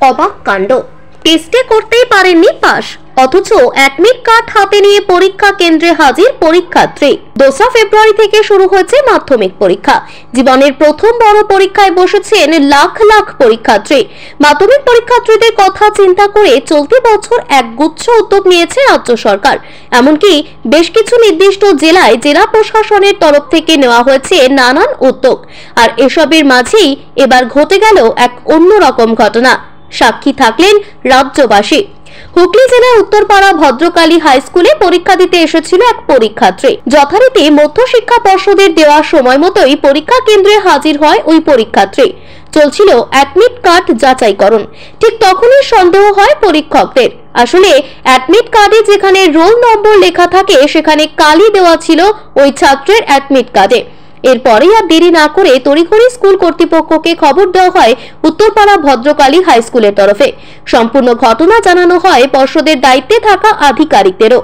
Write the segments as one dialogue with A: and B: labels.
A: অবাক কাণ্ড, টেস্টে করতেই পারেননি পাস, অথচ অ্যাডমিট কার্ড হাতে নিয়ে পরীক্ষা কেন্দ্রে হাজির পরীক্ষার্থী। 2 ফেব্রুয়ারি থেকে শুরু হয়েছে মাধ্যমিক পরীক্ষা। জীবনের প্রথম বড় পরীক্ষায় বসেছেন লাখ লাখ পরীক্ষার্থী। মাধ্যমিক পরীক্ষার্থীদের কথা চিন্তা করে চলতি বছর একগুচ্ছ উদ্যোগ নিয়েছে রাজ্য সরকার। এমনকি বেশ কিছু নির্দিষ্ট জেলায় জেলা প্রশাসনের তরফ থেকে নেওয়া হয়েছে নানান উদ্যোগ। আর এসবের মাঝেই এবার ঘটে গেল এক অন্যরকম ঘটনা। সাক্ষী থাকলেন রাজ্যবাসী। হুগলি জেলার উত্তরপাড়া ভদ্রকালী হাই স্কুলে পরীক্ষা দিতে এসেছিল এক পরীক্ষার্থী। যথারীতি মধ্যশিক্ষা পর্ষদের দেওয়া সময় মতোই পরীক্ষা কেন্দ্রে হাজির হয় ওই পরীক্ষার্থী। চলছিল অ্যাডমিট কার্ড যাচাইকরণ। ঠিক তখনই সন্দেহ হয় পরীক্ষকদের। আসলে অ্যাডমিট কার্ডে যেখানে রোল নম্বর লেখা থাকে সেখানে কালি দেওয়া ছিল ওই ছাত্রের অ্যাডমিট কার্ডে। এরপরেই আর দেরি না করে তড়িঘড়ি স্কুল কর্তৃপক্ষকে খবর দেওয়া হয় উত্তরপাড়া ভদ্রকালী হাই স্কুলের তরফে। সম্পূর্ণ ঘটনা জানানো হয় পর্ষদের দায়িত্বে থাকা আধিকারিকদেরও।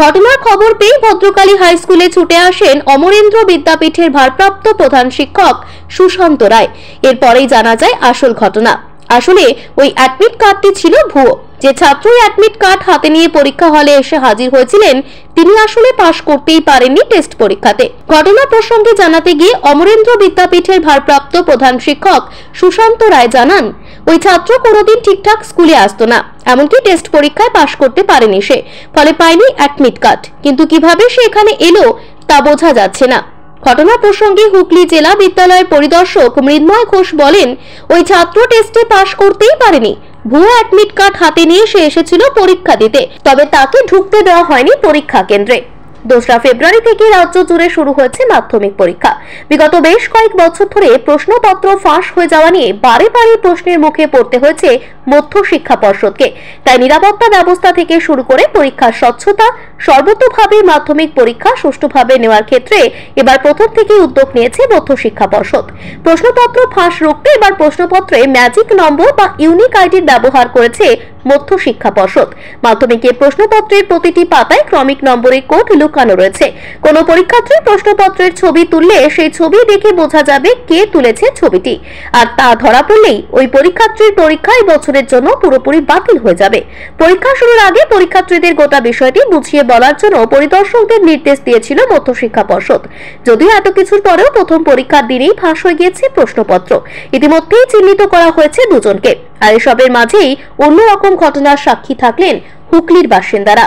A: ঘটনার খবর পেয়ে ভদ্রকালী হাই স্কুলে ছুটে আসেন অমরেন্দ্র বিদ্যাপীঠের ভারপ্রাপ্ত প্রধান শিক্ষক সুশান্ত রায়। এরপরেই জানা যায় আসল ঘটনা। আসলে ওই অ্যাডমিট কার্ডটি ছিল ভুয়ো। যে ছাত্র অ্যাডমিট কার্ড হাতে নিয়ে পরীক্ষা হলে এসে হাজির হয়েছিলেন তিনি আসলে পাশ করতেই পারেননি টেস্ট পরীক্ষাতে। ঘটনা প্রসঙ্গে জানাতে গিয়ে অমরেন্দ্র বিদ্যাপীঠের ভারপ্রাপ্ত প্রধান শিক্ষক সুশান্ত রায় জানান, ওই ছাত্র কোনোদিন ঠিকঠাক স্কুলে আসতো না, এমনকি টেস্ট পরীক্ষায় পাশ করতে পারেনি সে, ফলে পায়নি অ্যাডমিট কার্ড। কিন্তু কিভাবে সে এখানে এলো তা বোঝা যাচ্ছে না। ঘটনা প্রসঙ্গে হুগলি জেলা বিদ্যালয়ের পরিদর্শক মৃন্ময় ঘোষ বলেন, ওই ছাত্র টেস্টে পাশ করতেই পারেনি। ভুয়ো অ্যাডমিট কার্ড হাতে নিয়ে সে এসেছিল পরীক্ষা দিতে, তবে তাকে ঢুকতে দেওয়া হয়নি পরীক্ষা কেন্দ্রে। 2 ফেব্রুয়ারি থেকে রাজ্য জুড়ে শুরু হয়েছে মাধ্যমিক পরীক্ষা। বিগত বেশ কয়েক বছর ধরে প্রশ্নপত্র ফাঁস হয়ে যাওয়া নিয়ে বারে বারে প্রশ্নের মুখে পড়তে হয়েছে মধ্যশিক্ষা পর্ষদকে। তাই নিরাপত্তা ব্যবস্থা থেকে শুরু করে পরীক্ষার স্বচ্ছতা, সর্বতোভাবে মাধ্যমিক পরীক্ষা সুষ্ঠুভাবে নেওয়ার ক্ষেত্রে এবার প্রথম থেকে উদ্যোগ নিয়েছে মধ্যশিক্ষা পর্ষদ। প্রশ্নপত্র ফাঁস রুখতে এবার প্রশ্নপত্রে ম্যাজিক নম্বর বা ইউনিক আইডির ব্যবহার করেছে মধ্যশিক্ষা পর্ষদ। মাধ্যমিকের প্রশ্নপত্রের প্রতিটি পাতায় ক্রমিক নম্বরের কোড লুকানো রয়েছে। কোন পরীক্ষার্থী প্রশ্নপত্রের ছবি তুললে সেই ছবি দেখে বোঝা যাবে কে তুলেছে ছবিটি, আর তা ধরা পড়লেই ওই পরীক্ষার্থীর পরীক্ষা এই বছরের জন্য পুরোপুরি বাতিল হয়ে যাবে। পরীক্ষা শুরুর আগে পরীক্ষার্থীদের গোটা বিষয়টি বুঝিয়ে বলার জন্য পরিদর্শকদের নির্দেশ দিয়েছিল মধ্যশিক্ষা পর্ষদ। যদিও এত কিছুর পরেও প্রথম পরীক্ষার দিনেই ফাঁস হয়ে গিয়েছে প্রশ্নপত্র। ইতিমধ্যেই চিহ্নিত করা হয়েছে দুজনকে। আর এসবের মাঝেই অন্যরকম ঘটনার সাক্ষী থাকলেন হুগলির বাসিন্দারা।